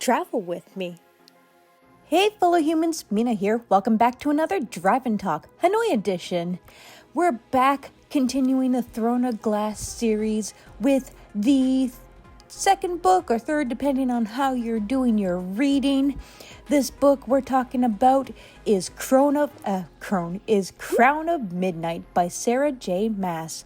Travel with me. Hey fellow humans, Mina here. Welcome back to another Drive and Talk, Hanoi edition. We're back continuing the Throne of Glass series with the second book or third, depending on how you're doing your reading. This book we're talking about is Crown of Midnight by Sarah J. Maas.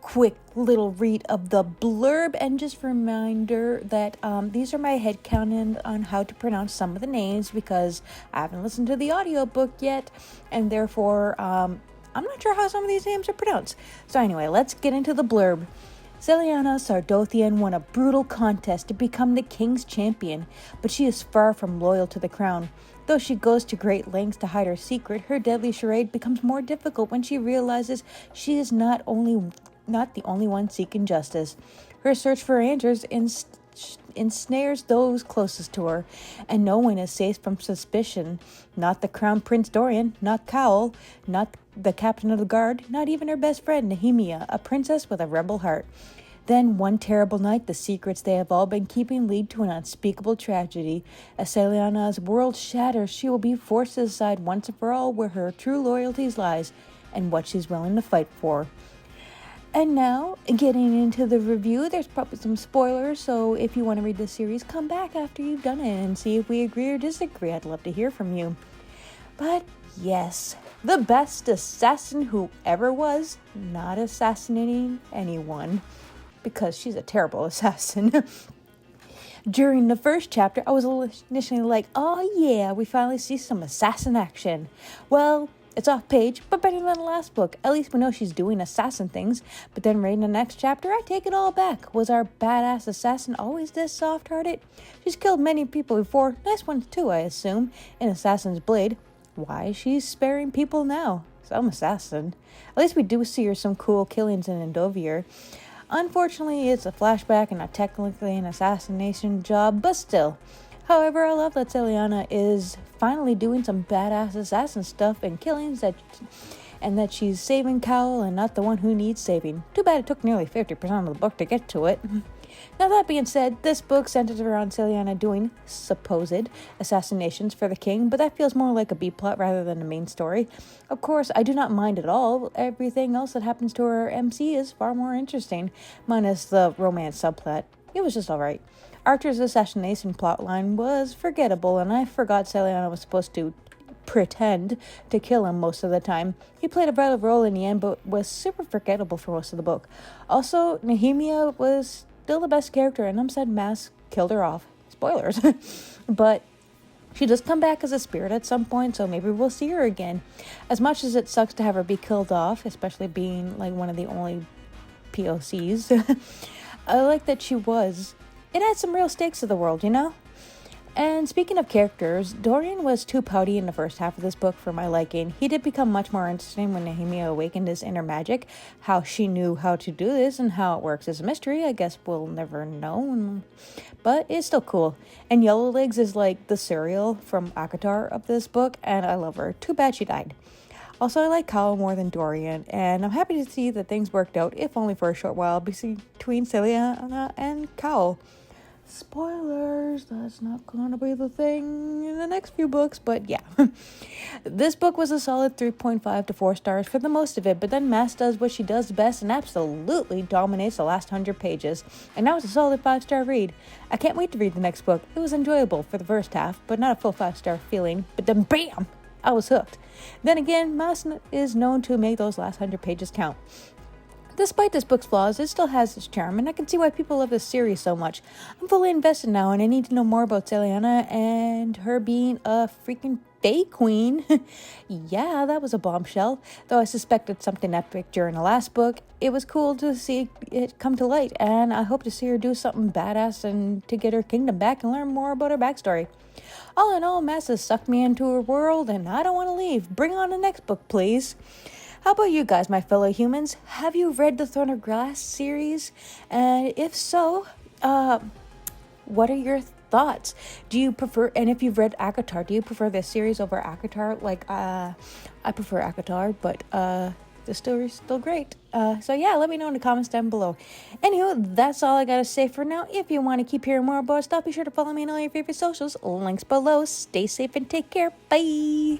Quick little read of the blurb, and just a reminder that these are my headcanon on how to pronounce some of the names, because I haven't listened to the audiobook yet, and therefore I'm not sure how some of these names are pronounced. So anyway, let's get into the blurb. Celiana Sardothian won a brutal contest to become the king's champion, but she is far from loyal to the crown. Though she goes to great lengths to hide her secret, her deadly charade becomes more difficult when she realizes she is not the only one seeking justice. Her search for answers ensnares those closest to her, and no one is safe from suspicion. Not the Crown Prince Dorian, not Cowell, not the captain of the guard, not even her best friend Nehemia, a princess with a rebel heart. Then, one terrible night, the secrets they have all been keeping lead to an unspeakable tragedy. As Celiana's world shatters, she will be forced to decide once and for all where her true loyalties lies and what she's willing to fight for. And now, getting into the review, there's probably some spoilers, so if you want to read this series, come back after you've done it and see if we agree or disagree. I'd love to hear from you. But yes, the best assassin who ever was, not assassinating anyone, because she's a terrible assassin. During the first chapter, I was initially like, oh yeah, we finally see some assassin action. Well, it's off page, but better than the last book. At least we know she's doing assassin things. But then reading the next chapter, I take it all back. Was our badass assassin always this soft-hearted? She's killed many people before, nice ones too, I assume, in Assassin's Blade. Why is she sparing people now? Some assassin. At least we do see her some cool killings in Endovier. Unfortunately, it's a flashback and not technically an assassination job, but still. However, I love that Celiana is finally doing some badass assassin stuff and killings, and that she's saving Cowell and not the one who needs saving. Too bad it took nearly 50% of the book to get to it. Now that being said, this book centers around Celiana doing supposed assassinations for the king, but that feels more like a B-plot rather than a main story. Of course, I do not mind at all. Everything else that happens to her MC is far more interesting, minus the romance subplot. It was just alright. Archer's assassination plotline was forgettable, and I forgot Celiana was supposed to pretend to kill him most of the time. He played a vital role in the end, but was super forgettable for most of the book. Also, Nehemia was still the best character, and said Maas killed her off. Spoilers. But she does come back as a spirit at some point, so maybe we'll see her again. As much as it sucks to have her be killed off, especially being like one of the only POCs, I like that she was. It adds some real stakes to the world, you know? And speaking of characters, Dorian was too pouty in the first half of this book for my liking. He did become much more interesting when Nehemia awakened his inner magic. How she knew how to do this and how it works is a mystery. I guess we'll never know. But it's still cool. And Yellowlegs is like the cereal from Akatar of this book, and I love her. Too bad she died. Also, I like Cowell more than Dorian, and I'm happy to see that things worked out, if only for a short while, between Celiana and Cowell. Spoilers, that's not gonna be the thing in the next few books, but yeah. This book was a solid 3.5 to 4 stars for the most of it, but then Maas does what she does best and absolutely dominates the last 100 pages, and that was a solid 5-star read. I can't wait to read the next book. It was enjoyable for the first half, but not a full 5-star feeling, but then BAM! I was hooked. Then again, Maas is known to make those last 100 pages count. Despite this book's flaws, it still has its charm, and I can see why people love this series so much. I'm fully invested now, and I need to know more about Celiana and her being a freaking Fae Queen. Yeah, that was a bombshell. Though I suspected something epic during the last book, it was cool to see it come to light, and I hope to see her do something badass and to get her kingdom back and learn more about her backstory. All in all, Maas has sucked me into her world, and I don't want to leave. Bring on the next book, please. How about you guys, my fellow humans? Have you read the Throne of Glass series? And if so, what are your thoughts? Do you prefer, and if you've read Akatar, do you prefer this series over Akatar? Like, I prefer Akatar, but The story's still great. So yeah, let me know in the comments down below. Anywho, that's all I gotta say for now. If you want to keep hearing more about stuff, be sure to follow me on all your favorite socials. Links below. Stay safe and take care. Bye.